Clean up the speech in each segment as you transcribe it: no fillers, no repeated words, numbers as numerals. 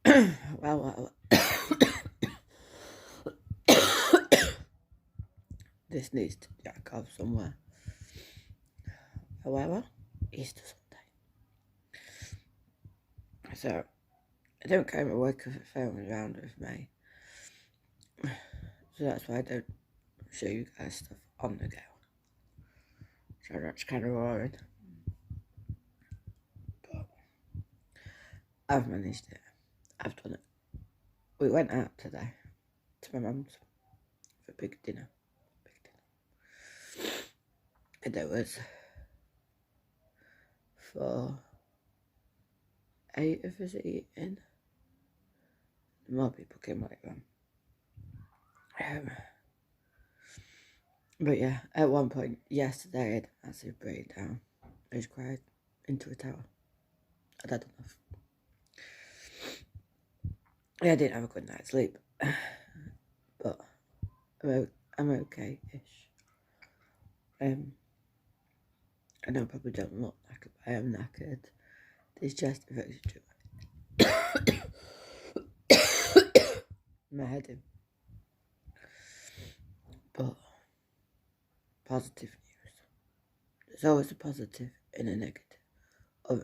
Well, this needs to jack off somewhere. However, Easter Sunday. So, I don't carry my work phone around with me. So that's why I don't show you guys stuff on the go. So that's kind of boring. But I've managed it. I've done it. We went out today to my mum's for a big dinner. And there was 8 of us eating. More people came later on. But yeah, at one point yesterday I had a massive breakdown. I just cried into a towel. I'd had enough. I didn't have a good night's sleep. But I'm okay-ish. I know I probably don't look knackered, but I am knackered. This chest infection my head in. But positive news. There's always a positive and a negative, or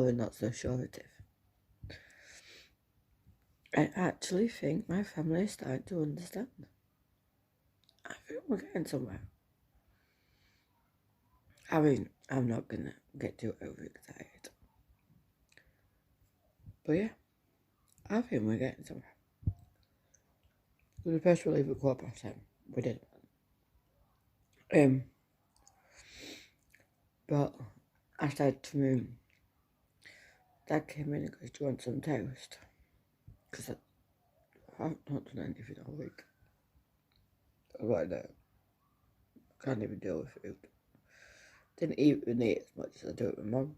a not so surative. I actually think my family is starting to understand. I think we're getting somewhere. I mean, I'm not gonna get too overexcited. But yeah, I think we're getting somewhere. We were supposed to leave at 10:15. We didn't. But I said to me, Dad came in and goes, do you want some toast? Because I've not done anything all week. I was like, no. Can't even deal with food. Didn't even eat as much as I do with my mum.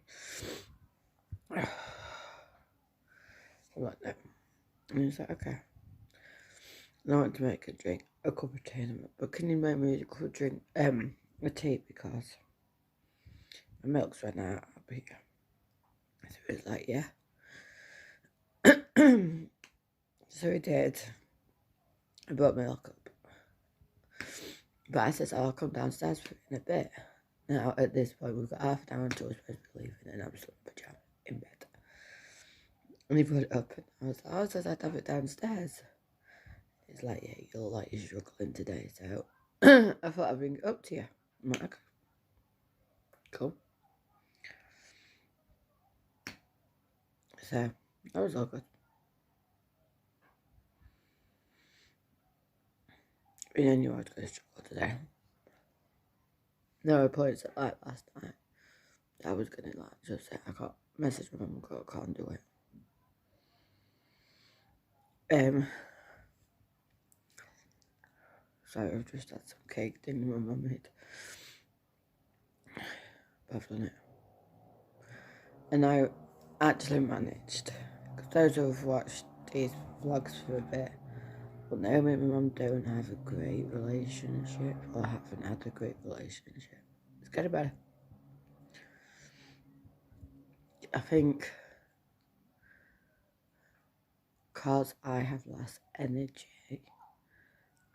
I'm like, no. And he's like, okay. And I want to make a cup of tea. But can you make me a cup of drink, a tea, because my milk's run out. So he was like, yeah. So he did. I brought milk up. But I said, I'll come downstairs for it in a bit. Now, at this point, we've got half an hour until we're supposed to be leaving, and I'm still in pyjamas in bed. And he brought it up, and I was like, oh, so I'd have it downstairs. He's like, yeah, you look like you're struggling today, so I thought I'd bring it up to you. I'm like, okay. Cool. So, that was all good. And I knew I was going to struggle today. No points at like last night. I was going to like just say, I got message my mum, I can't do it. So I've just had some cake dinner my mum made. But I've done it. And I actually managed, because those who have watched these vlogs for a bit will know me and my mum don't have a great relationship, or haven't had a great relationship. It's getting better. I think because I have less energy,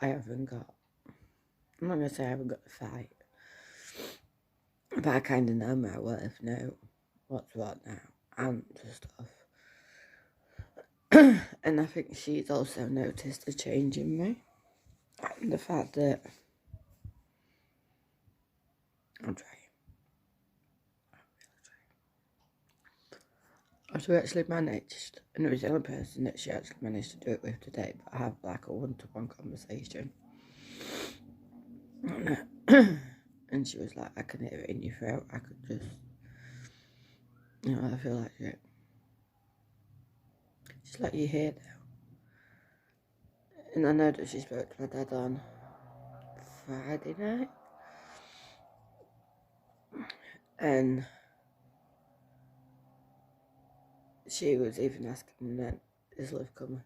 I haven't got, I'm not going to say I haven't got the fight, but I kind of know my worth, know what's what now, and stuff. And I think she's also noticed a change in me, and the fact that I'm trying. So we actually managed, and it was the only person that she actually managed to do it with today, but I have like a one-to-one conversation. And she was like, I can hear it in your throat, I could just, I feel like shit. She's like, you here now? And I know that she spoke to my dad on Friday night, and she was even asking then, is Liv coming?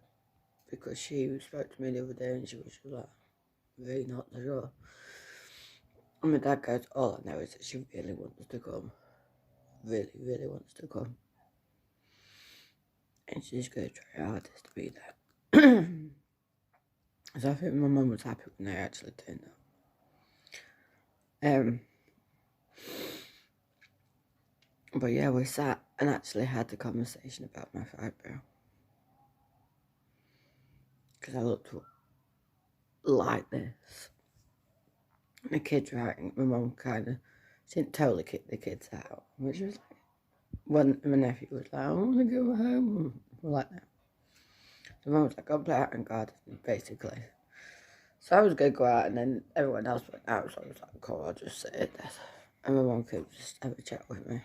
Because she spoke to me the other day and she was like, really not sure. And my dad goes, all I know is that she really wants to come. Really, really wants to come. And she's going to try her hardest to be there. So I think my mum was happy when they actually turned up. But yeah, we sat and actually had the conversation about my fibro. Because I looked like this. And the kids writing, my mum kind of, she didn't totally kick the kids out. Which was like, when my nephew was like, I want to go home. We're like that. So mum was like, go play out in the garden, basically. So I was going to go out and then everyone else went out. So I was like, cool, I'll just sit there. And my mum could just have a chat with me.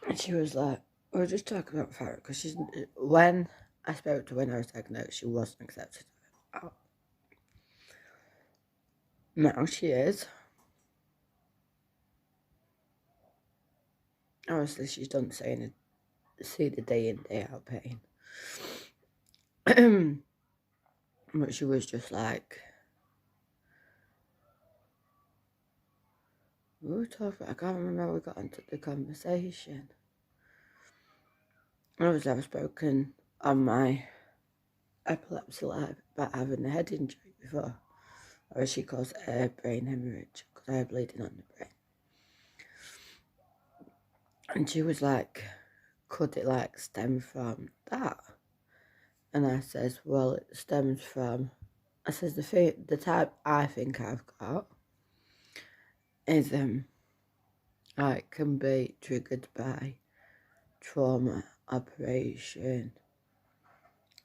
And she was like, we were just talking about fibro. Because when I spoke to her when I was diagnosed, she wasn't accepted. Now she is. Obviously, she's done see the day in, day out pain. But she was just like, we were talking, I can't remember how we got into the conversation. Obviously, I've spoken on my epilepsy live about having a head injury before, or as she calls it, a brain hemorrhage, because I have bleeding on the brain. And she was like, could it like stem from that? And I says, well, it stems from, I says, the type I think I've got is, like, can be triggered by trauma, operation,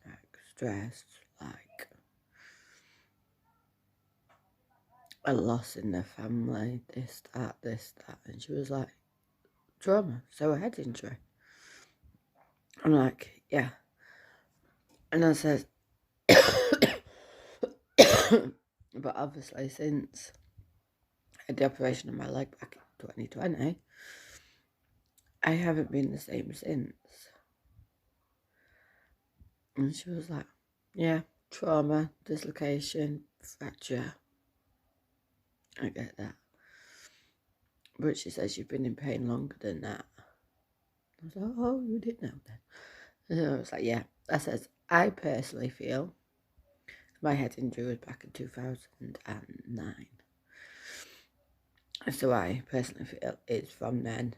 like, stress, like, a loss in the family, this, that. And she was like, trauma, so a head injury. I'm like, yeah. And I said, but obviously since I had the operation on my leg back in 2020, I haven't been the same since. And she was like, yeah, trauma, dislocation, fracture. I get that. But she says she's been in pain longer than that. I was like, oh, you did know then. And I was like, yeah. I says, I personally feel my head injury was back in 2009. So I personally feel it's from then.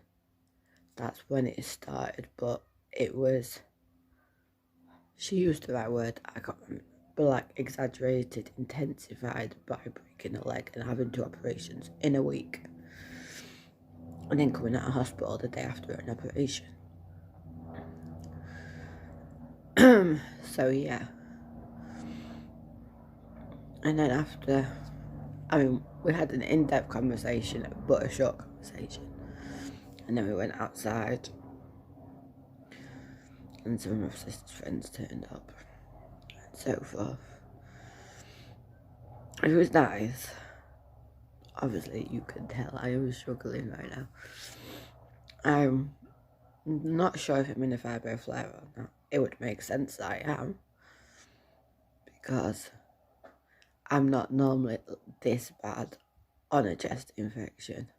That's when it started. But it was, she used the right word, I can't remember, but like exaggerated, intensified by breaking a leg and having 2 operations in a week. And then coming out of hospital the day after an operation. So yeah. And then after, I mean, we had an in-depth conversation, but a short conversation. And then we went outside. And some of my sister's friends turned up. And so forth. It was nice. Obviously, you can tell I am struggling right now. I'm not sure if I'm in a fibro flare or not. It would make sense that I am. Because I'm not normally this bad on a chest infection.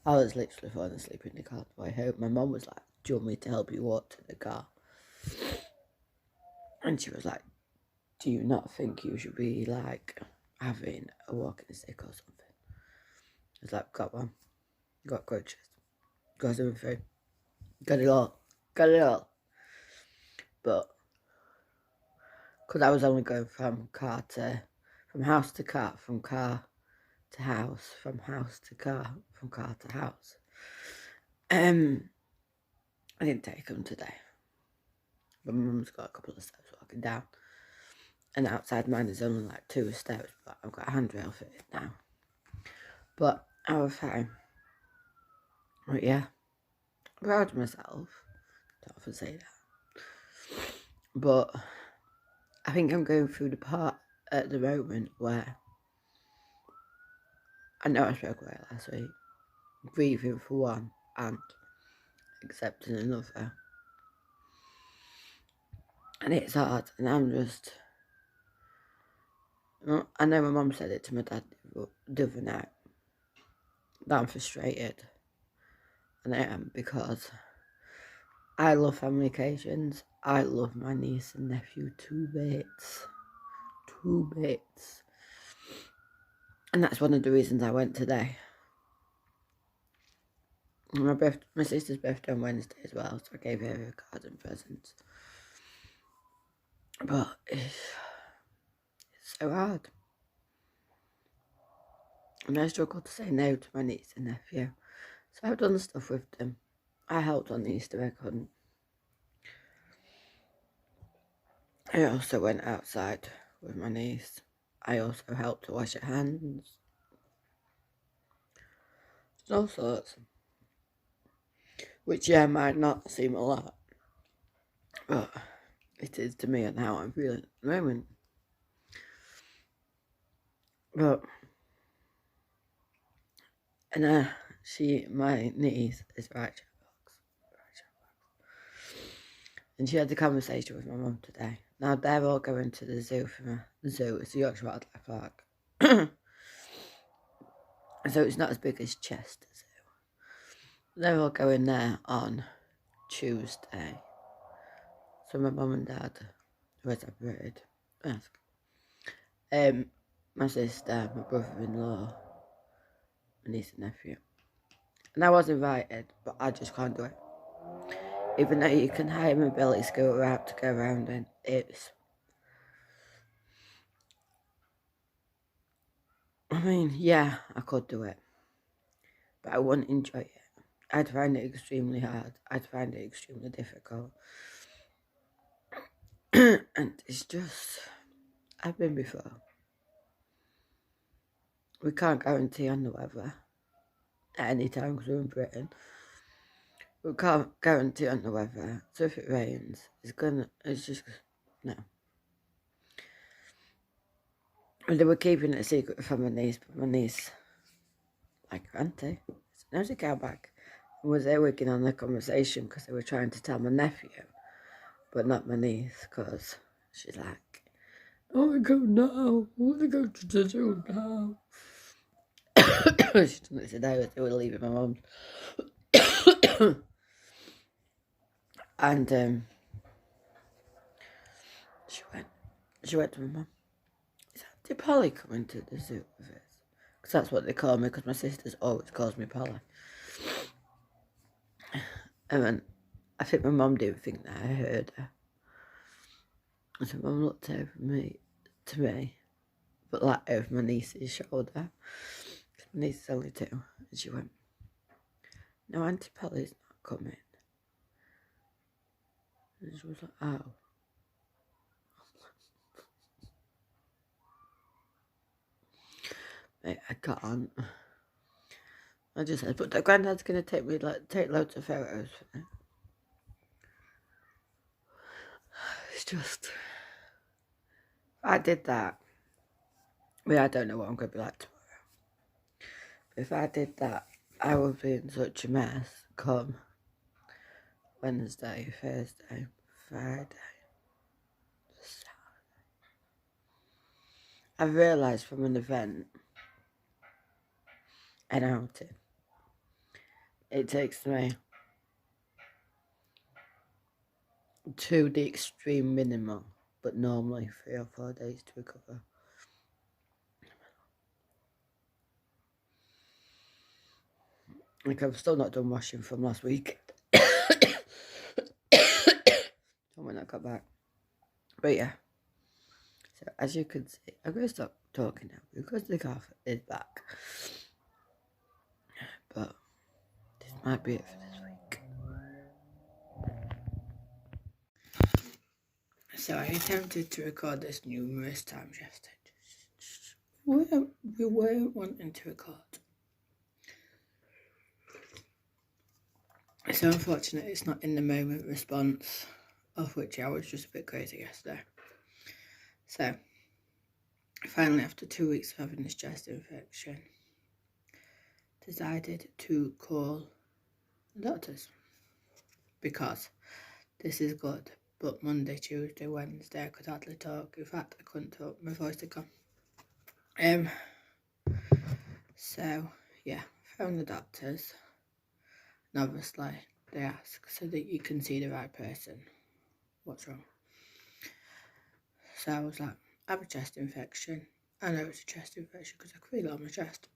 I was literally falling asleep in the car on the way home. My mum was like, do you want me to help you walk to the car? And she was like, do you not think you should be like having a walking stick or something? I was like, got one. Got crutches. Got something. Got it all. Got it all. But, because I was only going from house to car, from car to house, from house to car, from car to house. I didn't take them today. But my mum's got a couple of steps walking down. And outside mine is only like 2 steps, but I've got a handrail fitted now. But I was fine. But yeah, I'm proud of myself. Don't often say that. But I think I'm going through the part at the moment where I know I spoke about it last week. Grieving for one and accepting another. And it's hard, and I'm just, I know my mum said it to my dad the other night, that I'm frustrated, and I am, because I love family occasions. I love my niece and nephew to bits. To bits. And that's one of the reasons I went today. My sister's birthday on Wednesday as well, so I gave her a card and presents. But it's so hard. And I struggle to say no to my niece and nephew. So I've done stuff with them. I helped on the Easter egg hunt. I also went outside with my niece. I also helped to wash her hands. All sorts. Which, yeah, might not seem a lot. But it is to me and how I'm feeling at the moment. But, and my niece is Rachel Fox. And she had a conversation with my mum today. Now they're all going to the zoo the zoo. It's the Yorkshire Wildlife Park. So it's not as big as Chester Zoo. They're all going there on Tuesday. So my mum and dad were separated. Ask. My sister, my brother-in-law, my niece and nephew. And I was invited, but I just can't do it. Even though you can hire a mobility scooter out to go around in, I mean, yeah, I could do it. But I wouldn't enjoy it. I'd find it extremely hard. I'd find it extremely difficult. And it's just, I've been before. We can't guarantee on the weather at any time because we're in Britain. We can't guarantee on the weather. So if it rains, it's just, no. And they were keeping it a secret from my niece, but my niece, like her auntie, now she came back and was there working on the conversation because they were trying to tell my nephew, but not my niece, because she's like, I want to go now. I want to go to the zoo now. She told me today they were leaving my mum's. And she went to my mum. Is Auntie Polly coming to the zoo with us? Because that's what they call me, because my sister's always calls me Polly. And then I think my mum didn't think that I heard her. And so mum looked over to me, but like over my niece's shoulder. My niece is only 2. And she went, no, Auntie Polly's not coming. And she was like, oh. Mate, I can't. I just said, but the granddad's going to take loads of photos for me. It's just, if I did that, I mean, I don't know what I'm going to be like tomorrow. But if I did that, I would be in such a mess come Wednesday, Thursday, Friday, Saturday. I've realised from an event, an outing, it takes me to the extreme minimum, but normally 3 or 4 days to recover. Like, I've still not done washing from last week. When I got back. But yeah. So as you can see, I'm going to stop talking now because the cough is back. But this might be it for this week. So I attempted to record this numerous times yesterday. We weren't wanting to record. It's so unfortunate it's not in the moment response, of which I was just a bit crazy yesterday. So, finally, after 2 weeks of having this chest infection, decided to call the doctors. Because this is good, but Monday, Tuesday, Wednesday, I could hardly talk. In fact, I couldn't talk, my voice had gone. So, yeah, phoned the doctors. And obviously, they ask, so that you can see the right person. What's wrong? So I was like, I have a chest infection. I know it's a chest infection because I can feel it on my chest.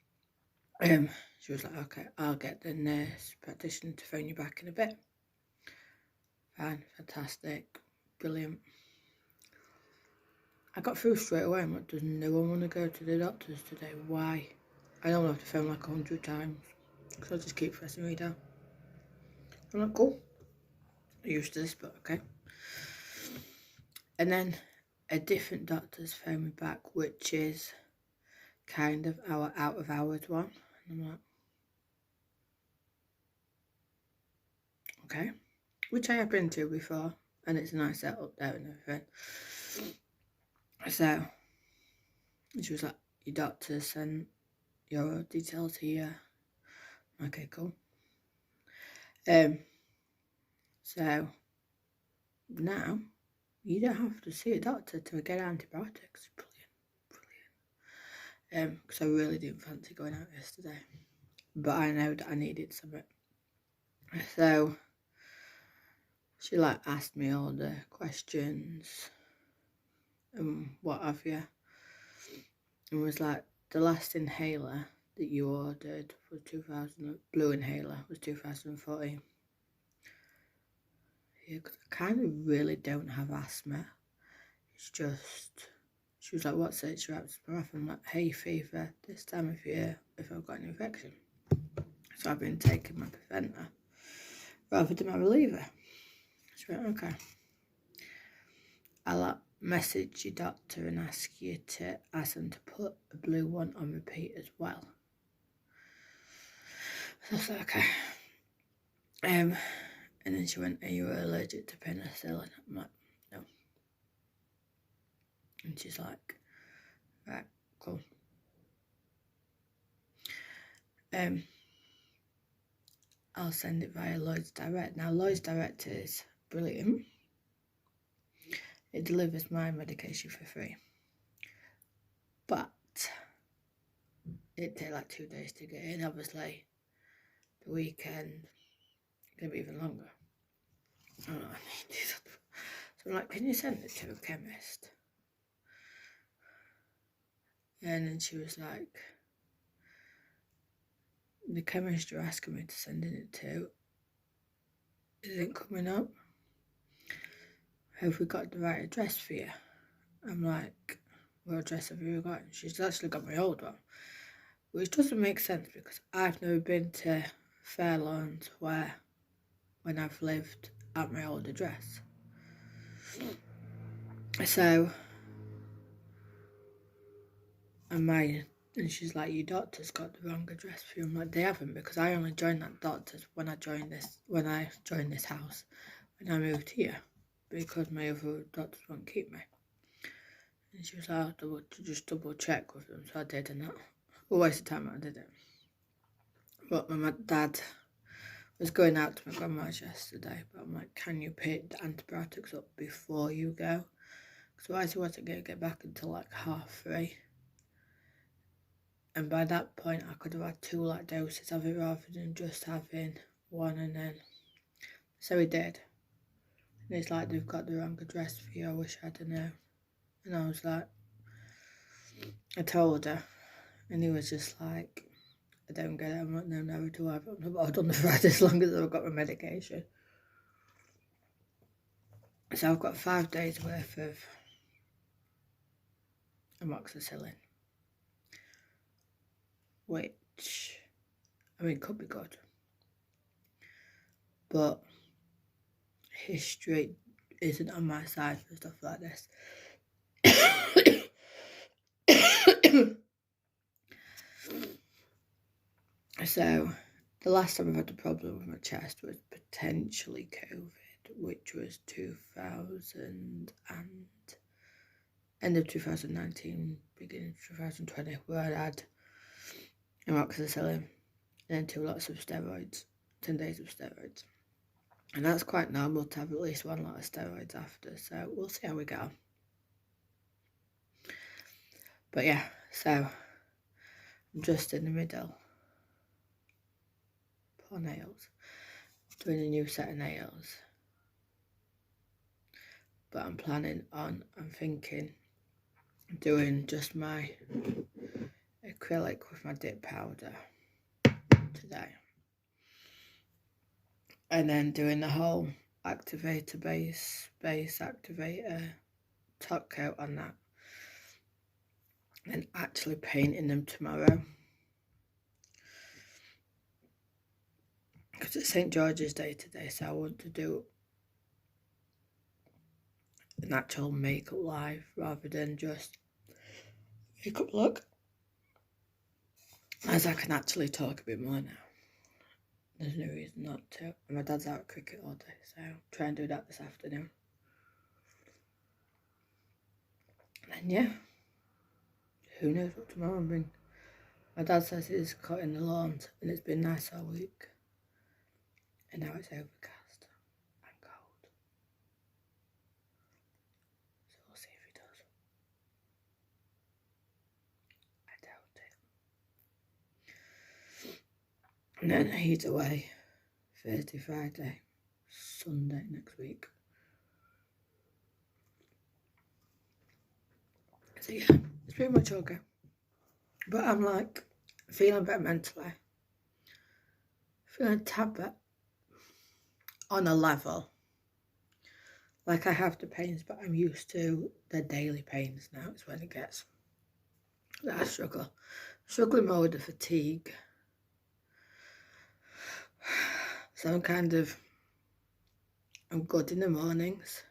She was like, okay, I'll get the nurse practitioner to phone you back in a bit. Fine, fantastic, brilliant. I got through straight away. I'm like, does no one want to go to the doctors today? Why? I don't have to phone like 100 times, because I'll just keep pressing me down. I'm like, cool. I'm used to this, but okay. And then a different doctor's phoned me back, which is kind of our out of hours one. And I'm like, okay. Which I have been to before, and it's a nice setup there and everything. So she was like, your doctor sent your details here. Okay, cool. So now you don't have to see a doctor to get antibiotics. Brilliant. Because I really didn't fancy going out yesterday, but I know that I needed something. So she like asked me all the questions and what have you, and was like, the last inhaler that you ordered for 2000, blue inhaler, was 2014. Yeah, because I kind of really don't have asthma. It's just, she was like, what's it? She wraps my breath. I'm like, hay fever this time of year if I've got an infection. So I've been taking my preventer rather than my reliever. She went, okay. I'll message your doctor and ask you to ask them to put a blue one on repeat as well. So I was like, okay. And then she went, are you allergic to penicillin? I'm like, no. And she's like, right, cool. I'll send it via Lloyds Direct. Now, Lloyds Direct is brilliant. It delivers my medication for free. But it takes like 2 days to get in. Obviously, the weekend is going to be even longer. Oh, I need this. So I'm like, can you send it to a chemist? And then she was like, the chemist you're asking me to send it to isn't coming up. Have we got the right address for you? I'm like, what address have you got? And she's actually got my old one, which doesn't make sense because I've never been to Fairlawns when I've lived at my old address. So, and she's like, your doctor's got the wrong address for you. I'm like, they haven't, because I only joined that doctor's when I joined this house, when I moved here, because my other doctors won't keep me. And she was like, just double check with them. So I did, and that was a waste of time. I did it. But my dad was going out to my grandma's yesterday, but I'm like, can you pick the antibiotics up before you go? Because otherwise he wasn't going to get back until like 3:30. And by that point, I could have had 2 like doses of it rather than just having one. And then, so he did. And it's like, they've got the wrong address for you. I wish I'd known. And I was like, I told her, and he was just like, I don't get it. I'm like, no, never do I. I've done it for as long as I've got my medication. So I've got 5 days worth of amoxicillin, which, I mean, could be good. But history isn't on my side for stuff like this. So, the last time I've had a problem with my chest was potentially COVID, which was end of 2019, beginning of 2020, where I had amoxicillin and then 2 lots of steroids, 10 days of steroids. And that's quite normal to have at least 1 lot of steroids after, so we'll see how we get on. But yeah, so I'm just in the middle. Poor nails. doing a new set of nails. But I'm thinking doing just my acrylic with my dip powder today. And then doing the whole activator base activator top coat on that. And actually painting them tomorrow. Because it's St. George's Day today, so I want to do an actual makeup live rather than just makeup look. As I can actually talk a bit more now. There's no reason not to. And my dad's out at cricket all day, so I'll try and do that this afternoon. And yeah, who knows what tomorrow will bring. My dad says he's cutting the lawns and it's been nice all week. And now it's overcast and cold. So we'll see if he does. I doubt it. And then he's away Thursday, Friday, Sunday next week. So yeah, it's pretty much okay. But I'm like feeling better mentally. Feeling a tad bit on a level. Like I have the pains, but I'm used to the daily pains now. It's when it gets that I struggle. Struggling more with the fatigue. So I'm good in the mornings.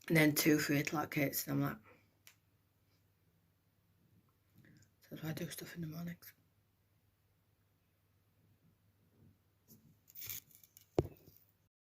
And then 2-3 o'clock hits and I'm like, so that's why I do stuff in the mornings.